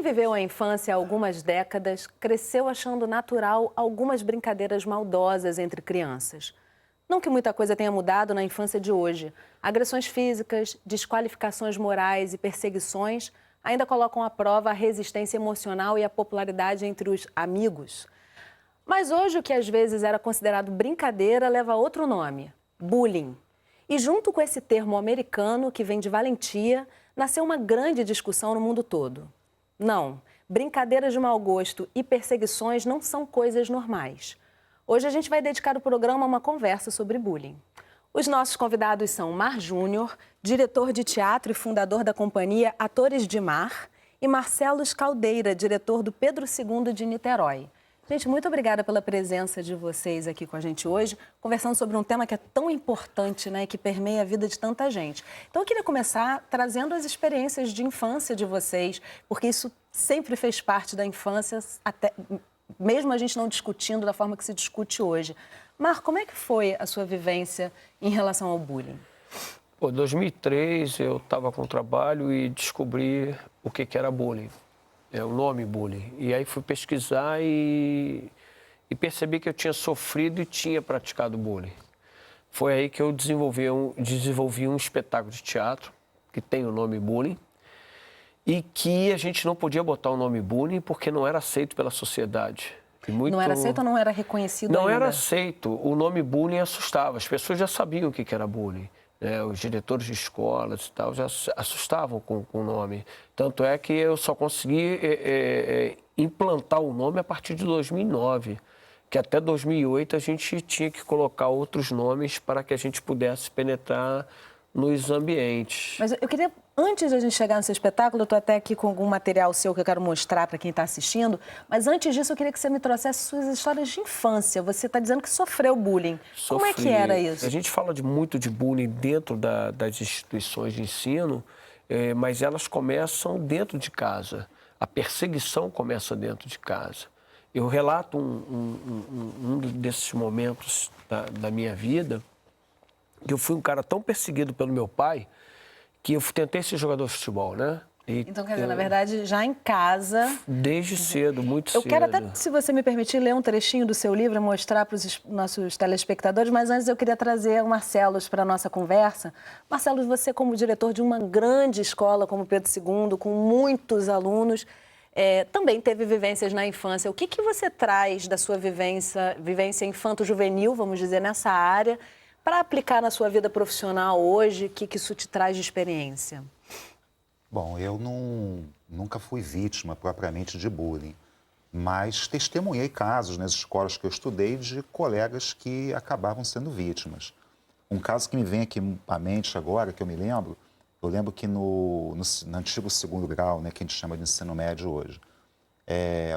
Quem viveu a infância há algumas décadas cresceu achando natural algumas brincadeiras maldosas entre crianças. Não que muita coisa tenha mudado na infância de hoje. Agressões físicas, desqualificações morais e perseguições ainda colocam à prova a resistência emocional e a popularidade entre os amigos. Mas hoje o que às vezes era considerado brincadeira leva outro nome: bullying. E junto com esse termo americano, que vem de valentia, nasceu uma grande discussão no mundo todo. Não, brincadeiras de mau gosto e perseguições não são coisas normais. Hoje a gente vai dedicar o programa a uma conversa sobre bullying. Os nossos convidados são Mar Júnior, diretor de teatro e fundador da companhia Atores de Mar, e Marcelo Caldeira, diretor do Pedro II de Niterói. Gente, muito obrigada pela presença de vocês aqui com a gente hoje, conversando sobre um tema que é tão importante, né, que permeia a vida de tanta gente. Então, eu queria começar trazendo as experiências de infância de vocês, porque isso sempre fez parte da infância, até mesmo a gente não discutindo da forma que se discute hoje. Mar, como é que foi a sua vivência em relação ao bullying? Em 2003, eu estava com trabalho e descobri o que era bullying. É o nome bullying. E aí fui pesquisar e percebi que eu tinha sofrido e tinha praticado bullying. Foi aí que eu desenvolvi um espetáculo de teatro que tem o nome bullying e que a gente não podia botar o nome bullying porque não era aceito pela sociedade. Não era aceito ou não era reconhecido Não ainda? era aceito. O nome bullying assustava. As pessoas já sabiam o que era bullying. Os diretores de escolas e tal já assustavam com o nome. Tanto é que eu só consegui implantar o nome a partir de 2009, que até 2008 a gente tinha que colocar outros nomes para que a gente pudesse penetrar nos ambientes. Mas eu queria, antes de a gente chegar nesse espetáculo, eu estou até aqui com algum material seu que eu quero mostrar para quem está assistindo, mas antes disso eu queria que você me trouxesse suas histórias de infância. Você está dizendo que sofreu bullying. Como é que era isso? A gente fala muito de bullying dentro das instituições de ensino, mas elas começam dentro de casa. A perseguição começa dentro de casa. Eu relato um desses momentos da minha vida, que eu fui um cara tão perseguido pelo meu pai que eu tentei ser jogador de futebol, né? Então, quer dizer, na verdade, já em casa... Desde cedo, muito cedo. Eu quero até, se você me permitir, ler um trechinho do seu livro e mostrar para os nossos telespectadores, mas antes eu queria trazer o Marcelo para a nossa conversa. Marcelo, você como diretor de uma grande escola como Pedro II, com muitos alunos, também teve vivências na infância. O que você traz da sua vivência infanto-juvenil, vamos dizer, nessa área, para aplicar na sua vida profissional hoje? O que isso te traz de experiência? Bom, eu nunca fui vítima propriamente de bullying, mas testemunhei casos nas escolas que eu estudei de colegas que acabavam sendo vítimas. Um caso que me vem aqui à mente agora, que eu lembro que no antigo segundo grau, né, que a gente chama de ensino médio hoje,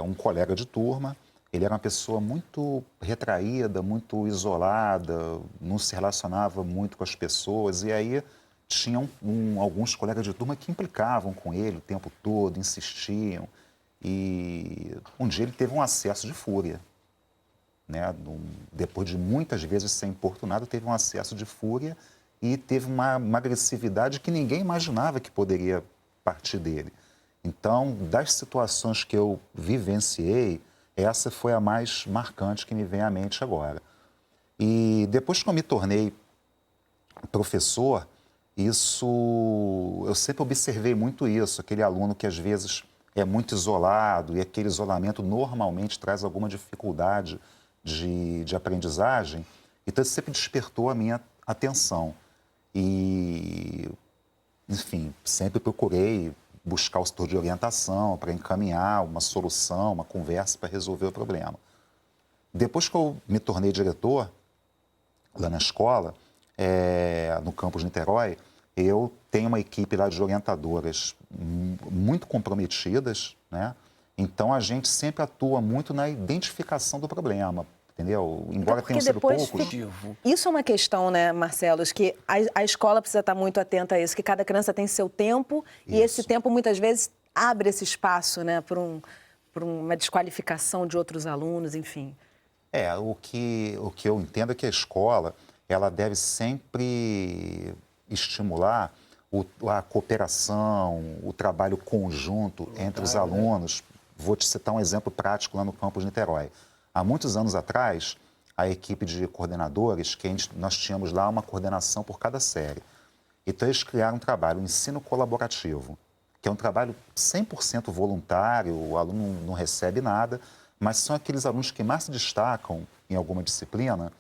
um colega de turma, ele era uma pessoa muito retraída, muito isolada, não se relacionava muito com as pessoas, e aí tinham alguns colegas de turma que implicavam com ele o tempo todo, insistiam, e um dia ele teve um acesso de fúria, né? Depois de muitas vezes ser importunado, teve um acesso de fúria e teve uma agressividade que ninguém imaginava que poderia partir dele. Então, das situações que eu vivenciei, essa foi a mais marcante que me vem à mente agora. E depois que eu me tornei professor, eu sempre observei muito isso, aquele aluno que às vezes é muito isolado e aquele isolamento normalmente traz alguma dificuldade de aprendizagem, então isso sempre despertou a minha atenção. E, enfim, sempre procurei buscar o setor de orientação para encaminhar uma solução, uma conversa para resolver o problema. Depois que eu me tornei diretor, lá na escola, no campus de Niterói, eu tenho uma equipe lá de orientadoras muito comprometidas, né? Então a gente sempre atua muito na identificação do problema, entendeu? Embora tenham sido poucos. Isso é uma questão, né, Marcelo, que a escola precisa estar muito atenta a isso, que cada criança tem seu tempo e esse tempo muitas vezes abre esse espaço, né, para uma desqualificação de outros alunos, enfim. O que eu entendo é que a escola ela deve sempre estimular a cooperação, o trabalho conjunto entre os alunos. Vou te citar um exemplo prático lá no campus de Niterói. Há muitos anos atrás, a equipe de coordenadores, nós tínhamos lá uma coordenação por cada série. Então, eles criaram um trabalho, um ensino colaborativo, que é um trabalho 100% voluntário, o aluno não recebe nada, mas são aqueles alunos que mais se destacam em alguma disciplina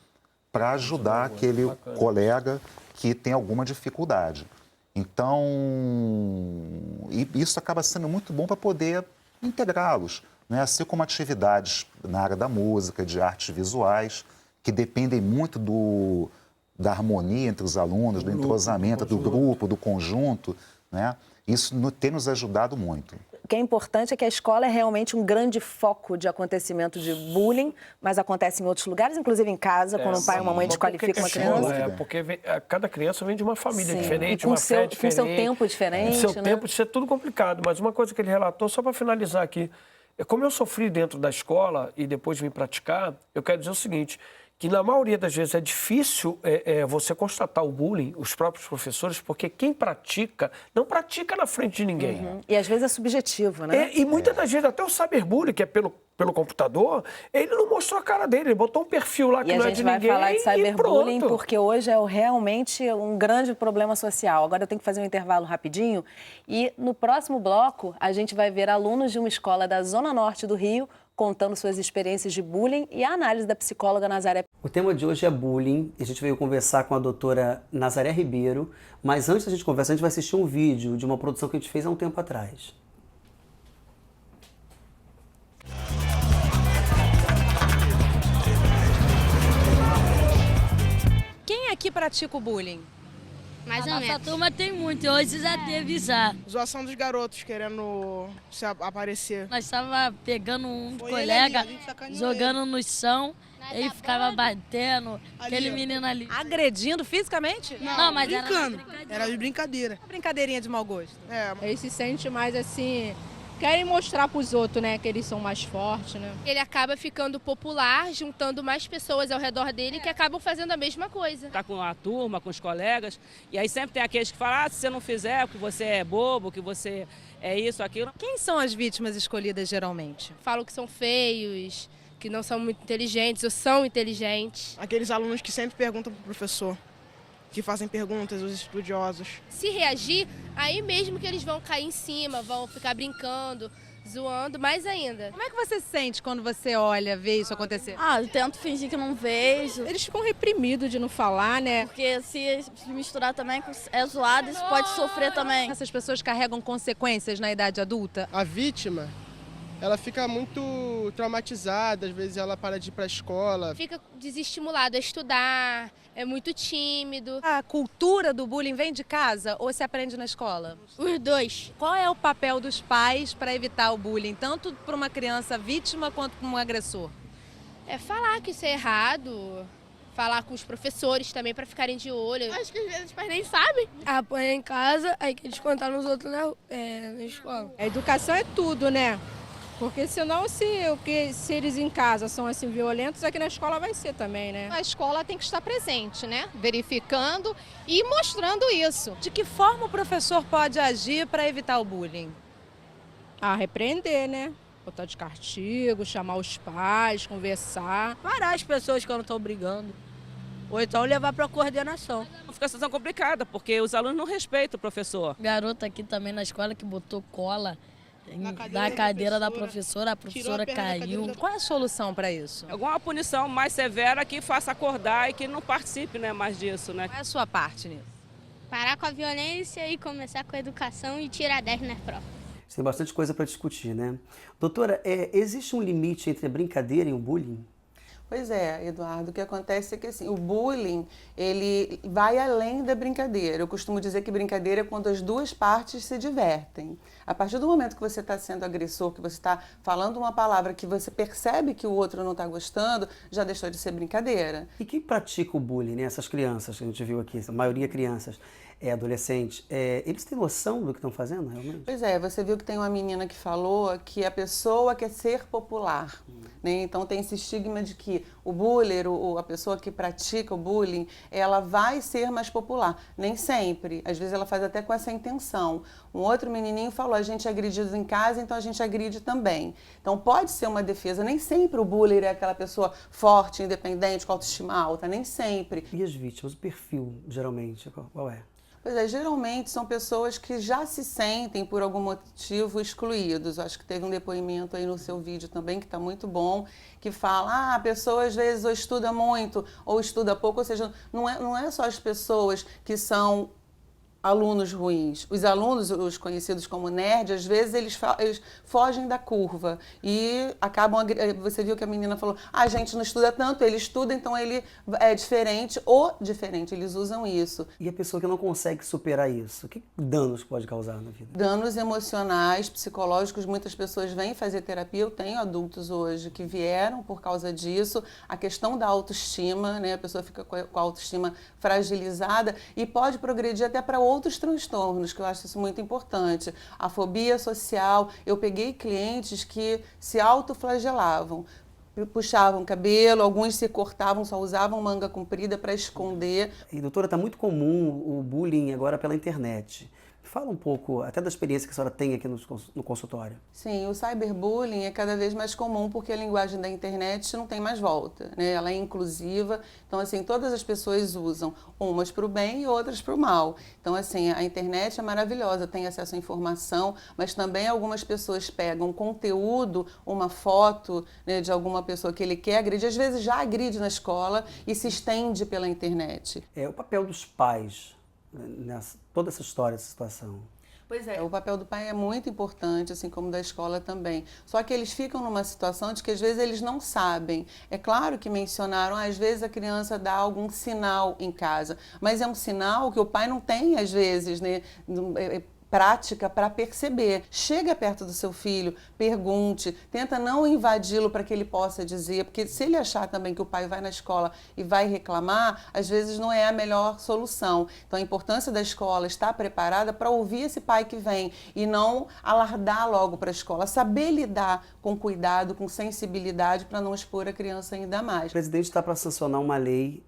para ajudar aquele colega que tem alguma dificuldade. Então, isso acaba sendo muito bom para poder integrá-los, né? Assim como atividades na área da música, de artes visuais, que dependem muito da harmonia entre os alunos, do entrosamento, do grupo, do conjunto, né? Isso tem nos ajudado muito. O que é importante é que a escola é realmente um grande foco de acontecimento de bullying, mas acontece em outros lugares, inclusive em casa, quando um pai ou uma mãe desqualifica uma criança. Porque cada criança vem de uma família diferente, com uma fé diferente. Com seu tempo diferente, seu tempo, isso é tudo complicado. Mas uma coisa que ele relatou, só para finalizar aqui, como eu sofri dentro da escola e depois vim praticar, eu quero dizer o seguinte, que na maioria das vezes é difícil você constatar o bullying, os próprios professores, porque quem pratica, não pratica na frente de ninguém. E às vezes é subjetivo, né? E muitas das vezes até o cyberbullying, que é pelo computador, ele não mostrou a cara dele, ele botou um perfil lá que não é de ninguém. E a gente vai falar de cyberbullying porque hoje é realmente um grande problema social. Agora eu tenho que fazer um intervalo rapidinho e no próximo bloco a gente vai ver alunos de uma escola da Zona Norte do Rio contando suas experiências de bullying e a análise da psicóloga Nazaré. O tema de hoje é bullying. A gente veio conversar com a doutora Nazaré Ribeiro, mas antes da gente conversar, a gente vai assistir um vídeo de uma produção que a gente fez há um tempo atrás. Quem aqui pratica o bullying? Mais ou A menos. nossa turma tem muito, hoje já teve já. Zoação dos garotos querendo aparecer. Nós estava pegando um Foi colega, ele ali, a gente sacaneou jogando no chão, ele ficava batendo, Ali, aquele ó. menino ali. Agredindo fisicamente? Não, mas era brincando. na brincadeira. Era de brincadeira. Brincadeirinha de mau gosto. Eles se sentem mais assim, querem mostrar para os outros, né, que eles são mais fortes, né? Ele acaba ficando popular, juntando mais pessoas ao redor dele que acabam fazendo a mesma coisa. Tá com a turma, com os colegas, e aí sempre tem aqueles que falam, se você não fizer, que você é bobo, que você é isso, aquilo. Quem são as vítimas escolhidas geralmente? Falam que são feios, que não são muito inteligentes ou são inteligentes. Aqueles alunos que sempre perguntam pro professor, que fazem perguntas, os estudiosos. Se reagir, aí mesmo que eles vão cair em cima, vão ficar brincando, zoando, mais ainda. Como é que você se sente quando você olha, vê isso acontecer? Eu tento fingir que não vejo, Eles ficam reprimidos de não falar, né? porque se misturar também é zoado, isso pode sofrer também. Essas pessoas carregam consequências na idade adulta? A vítima, ela fica muito traumatizada, às vezes ela para de ir para a escola. Fica desestimulado a estudar, é muito tímido. A cultura do bullying vem de casa ou se aprende na escola? Os dois. Qual é o papel dos pais para evitar o bullying, tanto para uma criança vítima quanto para um agressor? É falar que isso é errado, falar com os professores também para ficarem de olho. Acho que às vezes os pais nem sabem. Apanha em casa, aí que eles contaram nos outros na escola. A educação é tudo, né? Porque senão, se eles em casa são assim violentos, aqui na escola vai ser também, né? A escola tem que estar presente, né? Verificando e mostrando isso. De que forma o professor pode agir para evitar o bullying? Repreender, né? Botar de castigo, chamar os pais, conversar. Parar as pessoas quando estão brigando. Ou então levar para a coordenação. Fica uma situação complicada, porque os alunos não respeitam o professor. Garota aqui também na escola que botou cola na cadeira da professora, a professora caiu. Qual é a solução para isso? Alguma punição mais severa que faça acordar e que não participe, né, mais disso, né? Qual é a sua parte nisso? Parar com a violência e começar com a educação e tirar 10 na prova. Tem bastante coisa para discutir, né? Doutora, existe um limite entre a brincadeira e o bullying? Pois é, Eduardo, o que acontece é que assim, o bullying, ele vai além da brincadeira. Eu costumo dizer que brincadeira é quando as duas partes se divertem. A partir do momento que você está sendo agressor, que você está falando uma palavra que você percebe que o outro não está gostando, já deixou de ser brincadeira. E quem pratica o bullying, né? Essas crianças que a gente viu aqui, a maioria crianças, adolescente, eles têm noção do que estão fazendo, realmente? Pois é, você viu que tem uma menina que falou que a pessoa quer ser popular, né? Então tem esse estigma de que o bullying, a pessoa que pratica o bullying, ela vai ser mais popular. Nem sempre. Às vezes ela faz até com essa intenção. Um outro menininho falou, a gente é agredido em casa, então a gente agride também. Então pode ser uma defesa. Nem sempre o bullying é aquela pessoa forte, independente, com autoestima alta. Nem sempre. E as vítimas, o perfil, geralmente, qual é? Pois é, geralmente são pessoas que já se sentem, por algum motivo, excluídos. Acho que teve um depoimento aí no seu vídeo também, que está muito bom, que fala, a pessoa às vezes ou estuda muito ou estuda pouco, ou seja, não é só as pessoas que são alunos ruins. Os alunos, os conhecidos como nerd, às vezes eles fogem da curva e acabam... Você viu que a menina falou, a gente não estuda tanto, ele estuda, então ele é diferente ou diferente. Eles usam isso. E a pessoa que não consegue superar isso, que danos pode causar na vida? Danos emocionais, psicológicos. Muitas pessoas vêm fazer terapia. Eu tenho adultos hoje que vieram por causa disso. A questão da autoestima, né? A pessoa fica com a autoestima fragilizada e pode progredir até para outros transtornos, que eu acho isso muito importante. A fobia social. Eu peguei clientes que se autoflagelavam, puxavam cabelo, alguns se cortavam, só usavam manga comprida para esconder. E, doutora, está muito comum o bullying agora pela internet. Fala um pouco, até da experiência que a senhora tem aqui no consultório. Sim, o cyberbullying é cada vez mais comum porque a linguagem da internet não tem mais volta, né? Ela é inclusiva, então assim, todas as pessoas usam, umas para o bem e outras para o mal. Então assim, a internet é maravilhosa, tem acesso à informação, mas também algumas pessoas pegam conteúdo, uma foto, né, de alguma pessoa que ele quer agredir, às vezes já agride na escola e se estende pela internet. O papel dos pais toda essa história, essa situação. Pois é, o papel do pai é muito importante, assim como da escola também. Só que eles ficam numa situação de que às vezes eles não sabem. É claro que mencionaram, às vezes a criança dá algum sinal em casa, mas é um sinal que o pai não tem, às vezes, né? Prática para perceber. Chega perto do seu filho, pergunte, tenta não invadi-lo para que ele possa dizer, porque se ele achar também que o pai vai na escola e vai reclamar, às vezes não é a melhor solução. Então a importância da escola estar preparada para ouvir esse pai que vem e não alardar logo para a escola, saber lidar com cuidado, com sensibilidade para não expor a criança ainda mais. O presidente está para sancionar uma lei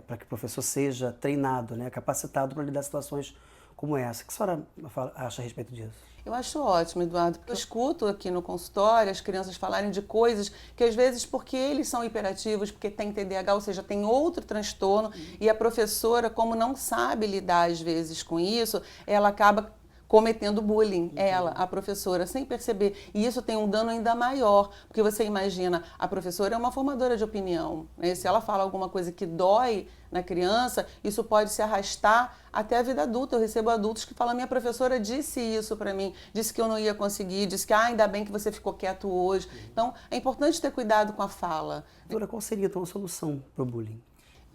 para que o professor seja treinado, né, capacitado para lidar com situações como essa. O que a senhora acha a respeito disso? Eu acho ótimo, Eduardo, porque eu escuto aqui no consultório as crianças falarem de coisas que às vezes porque eles são hiperativos, porque tem TDAH, ou seja, tem outro transtorno, e a professora, como não sabe lidar às vezes com isso, ela acaba cometendo bullying, ela, a professora, sem perceber. E isso tem um dano ainda maior, porque você imagina, a professora é uma formadora de opinião, né? Se ela fala alguma coisa que dói na criança, isso pode se arrastar até a vida adulta. Eu recebo adultos que falam, minha professora disse isso para mim, disse que eu não ia conseguir, disse que ainda bem que você ficou quieto hoje. Então, é importante ter cuidado com a fala. Doutora, qual seria então a solução para o bullying?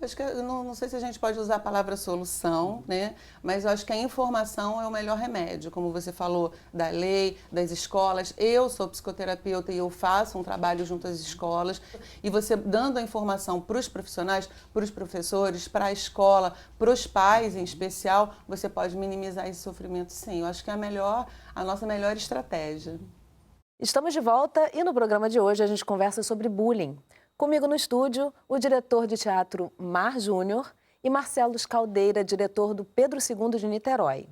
Acho que não sei se a gente pode usar a palavra solução, né? Mas eu acho que a informação é o melhor remédio, como você falou da lei, das escolas. Eu sou psicoterapeuta e eu faço um trabalho junto às escolas. E você dando a informação para os profissionais, para os professores, para a escola, para os pais em especial, você pode minimizar esse sofrimento, sim. Eu acho que é a nossa melhor estratégia. Estamos de volta e no programa de hoje a gente conversa sobre bullying. Comigo no estúdio, o diretor de teatro Mar Júnior e Marcelo Caldeira, diretor do Pedro II de Niterói.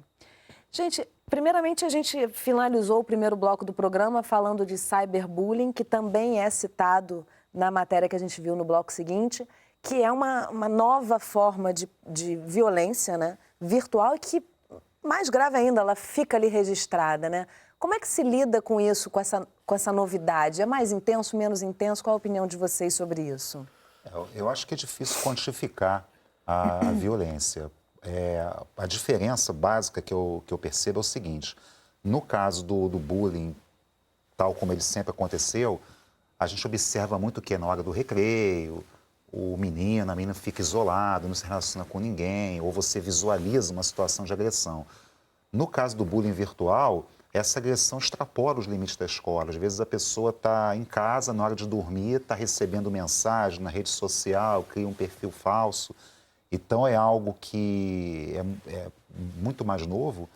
Gente, primeiramente a gente finalizou o primeiro bloco do programa falando de cyberbullying, que também é citado na matéria que a gente viu no bloco seguinte, que é uma nova forma de violência, né, virtual e que, mais grave ainda, ela fica ali registrada, né? Como é que se lida com isso, com essa novidade? É mais intenso, menos intenso? Qual a opinião de vocês sobre isso? Eu acho que é difícil quantificar a violência. A diferença básica que eu percebo é o seguinte, no caso do bullying, tal como ele sempre aconteceu, a gente observa muito que na hora do recreio, a menina fica isolado, não se relaciona com ninguém, ou você visualiza uma situação de agressão. No caso do bullying virtual, essa agressão extrapola os limites da escola. Às vezes a pessoa está em casa, na hora de dormir, está recebendo mensagem na rede social, cria um perfil falso. Então é algo que muito mais novo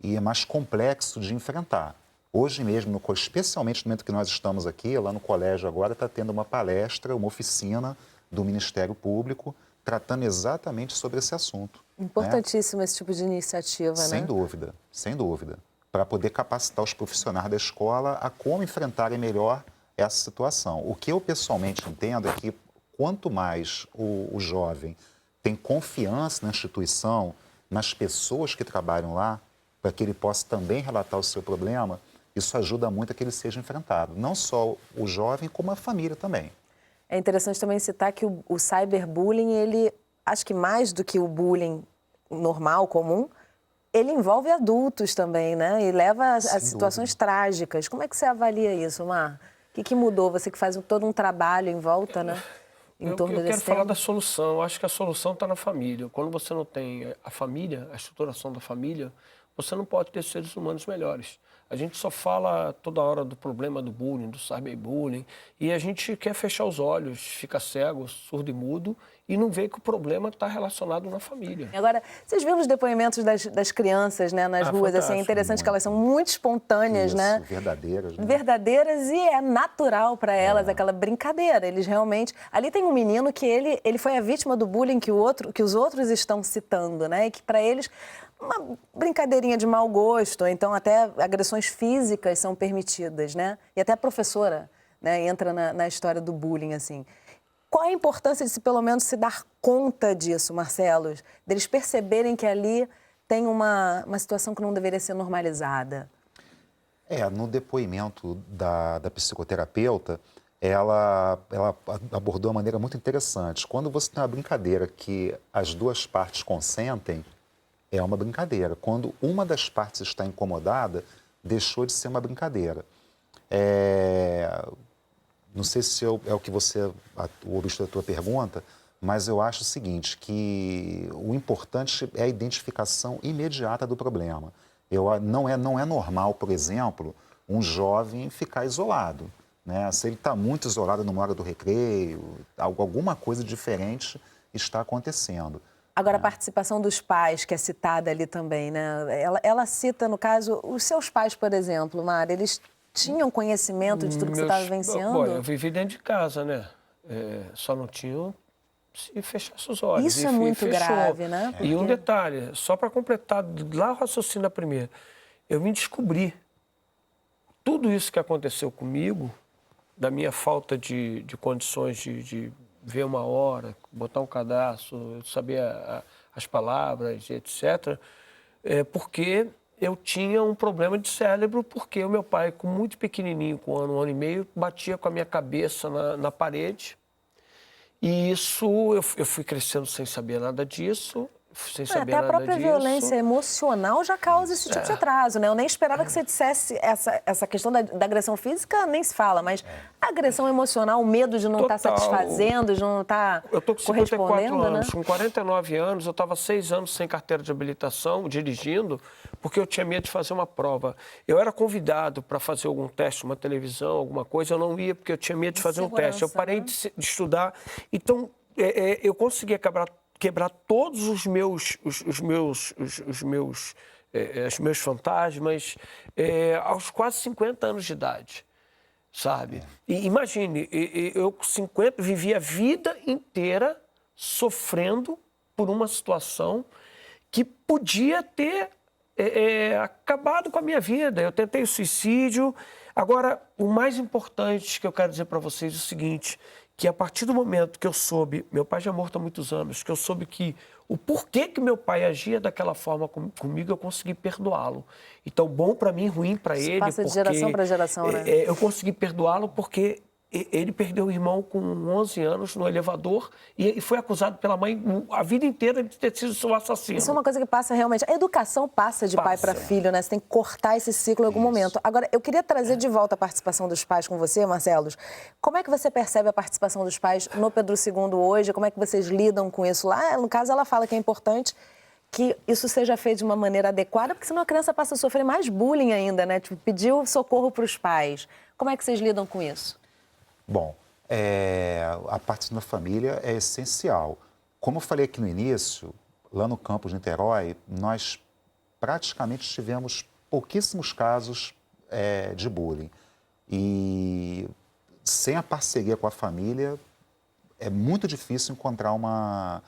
e é mais complexo de enfrentar. Hoje mesmo, especialmente no momento que nós estamos aqui, lá no colégio agora, está tendo uma palestra, uma oficina do Ministério Público tratando exatamente sobre esse assunto. Importantíssimo esse tipo de iniciativa, Sem né? dúvida, sem dúvida. Para poder capacitar os profissionais da escola a como enfrentarem melhor essa situação. O que eu pessoalmente entendo é que quanto mais o jovem tem confiança na instituição, nas pessoas que trabalham lá, para que ele possa também relatar o seu problema, isso ajuda muito a que ele seja enfrentado. Não só o jovem, como a família também. É interessante também citar que o cyberbullying, ele, acho que mais do que o bullying normal, comum, ele envolve adultos também, né? E leva a situações trágicas. Como é que você avalia isso, Mar? O que mudou? Você que faz todo um trabalho em volta, né? Em torno desse tema. Eu quero falar da solução. Eu acho que a solução está na família. Quando você não tem a família, a estruturação da família, você não pode ter seres humanos melhores. A gente só fala toda hora do problema do bullying, do cyberbullying, e a gente quer fechar os olhos, fica cego, surdo e mudo, e não vê que o problema está relacionado na família. Agora, vocês viram os depoimentos das crianças, né, nas ruas? Assim, é interessante que elas são muito espontâneas, né? Verdadeiras. Né? Verdadeiras, e é natural para elas aquela brincadeira. Eles realmente... Ali tem um menino que ele foi a vítima do bullying que os outros estão citando, né? E que para eles... uma brincadeirinha de mau gosto, ou então até agressões físicas são permitidas, né? E até a professora, né, entra na história do bullying, assim. Qual a importância de pelo menos se dar conta disso, Marcelo? Deles perceberem que ali tem uma situação que não deveria ser normalizada? No depoimento da psicoterapeuta, ela abordou de uma maneira muito interessante. Quando você tem uma brincadeira que as duas partes consentem, é uma brincadeira. Quando uma das partes está incomodada, deixou de ser uma brincadeira. Não sei se é o que o objeto da tua pergunta, mas eu acho o seguinte, que o importante é a identificação imediata do problema. Não é normal, por exemplo, um jovem ficar isolado, né? Se ele está muito isolado numa hora do recreio, alguma coisa diferente está acontecendo. Agora, a participação dos pais, que é citada ali também, né? Ela cita, no caso, os seus pais, por exemplo, Mara, eles tinham conhecimento de tudo que você estava vivenciando? Olha, eu vivi dentro de casa, né? Só não tinham se fechasse os olhos. Isso é muito grave, né? E um detalhe, só para completar, lá o raciocínio da primeira, eu me descobri. Tudo isso que aconteceu comigo, da minha falta de condições de ver uma hora, botar um cadastro, saber as palavras, etc., porque eu tinha um problema de cérebro, porque o meu pai, com muito pequenininho, com um ano e meio, batia com a minha cabeça na parede. E isso, eu fui crescendo sem saber nada disso, sem saber nada disso. Até a própria violência emocional já causa esse tipo de atraso, né? Eu nem esperava que você dissesse essa questão da agressão física, nem se fala, mas a agressão emocional, o medo de não estar satisfazendo, de não estar correspondendo, eu estou com 54 anos, né? com 49 anos, eu estava 6 anos sem carteira de habilitação, dirigindo, porque eu tinha medo de fazer uma prova. Eu era convidado para fazer algum teste, uma televisão, alguma coisa, eu não ia porque eu tinha medo de fazer um teste. Eu parei de estudar, então eu conseguia quebrar todos os meus fantasmas aos quase 50 anos de idade, sabe? E imagine, eu com 50 vivi a vida inteira sofrendo por uma situação que podia ter acabado com a minha vida. Eu tentei o suicídio. Agora, o mais importante que eu quero dizer para vocês é o seguinte, que a partir do momento que eu soube, meu pai já é morto há muitos anos, que eu soube que o porquê que meu pai agia daquela forma comigo, eu consegui perdoá-lo. Então, bom para mim, ruim para ele. Passa de geração para geração, né? Eu consegui perdoá-lo porque ele perdeu o irmão com 11 anos no elevador e foi acusado pela mãe a vida inteira de ter sido seu assassino. Isso é uma coisa que passa realmente... A educação passa de pai para filho, né? Você tem que cortar esse ciclo em algum momento. Agora, eu queria trazer de volta a participação dos pais com você, Marcelo. Como é que você percebe a participação dos pais no Pedro II hoje? Como é que vocês lidam com isso lá? No caso, ela fala que é importante que isso seja feito de uma maneira adequada, porque senão a criança passa a sofrer mais bullying ainda, né? Tipo, pediu socorro para os pais. Como é que vocês lidam com isso? Bom, a participação da família é essencial. Como eu falei aqui no início, lá no campus de Niterói, nós praticamente tivemos pouquíssimos casos de bullying. E sem a parceria com a família, é muito difícil encontrar uma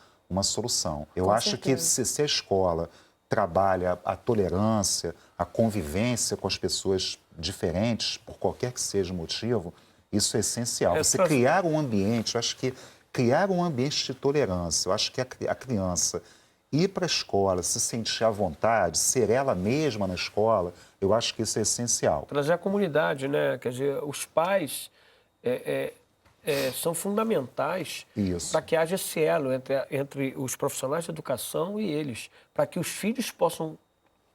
solução. Eu acho que se a escola trabalha a tolerância, a convivência com as pessoas diferentes, por qualquer que seja o motivo, isso é essencial. Você criar um ambiente, eu acho que criar um ambiente de tolerância, eu acho que a criança ir para a escola, se sentir à vontade, ser ela mesma na escola, eu acho que isso é essencial. Trazer a comunidade, né? Quer dizer, os pais são fundamentais para que haja esse elo entre os profissionais de educação e eles, para que os filhos possam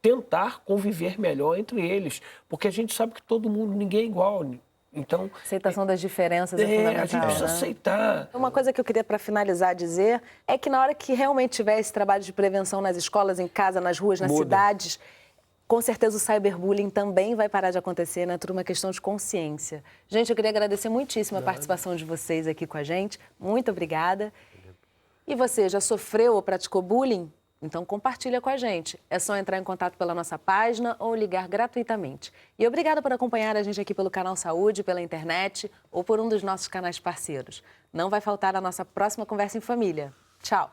tentar conviver melhor entre eles, porque a gente sabe que todo mundo, ninguém é igual. Então, aceitação das diferenças é fundamental. A gente precisa aceitar. Uma coisa que eu queria, para finalizar, dizer é que na hora que realmente tiver esse trabalho de prevenção nas escolas, em casa, nas ruas, nas cidades, com certeza o cyberbullying também vai parar de acontecer, né? Tudo uma questão de consciência. Gente, eu queria agradecer muitíssimo a participação de vocês aqui com a gente. Muito obrigada. E você, já sofreu ou praticou bullying? Então compartilha com a gente. É só entrar em contato pela nossa página ou ligar gratuitamente. E obrigada por acompanhar a gente aqui pelo Canal Saúde, pela internet ou por um dos nossos canais parceiros. Não vai faltar a nossa próxima Conversa em Família. Tchau!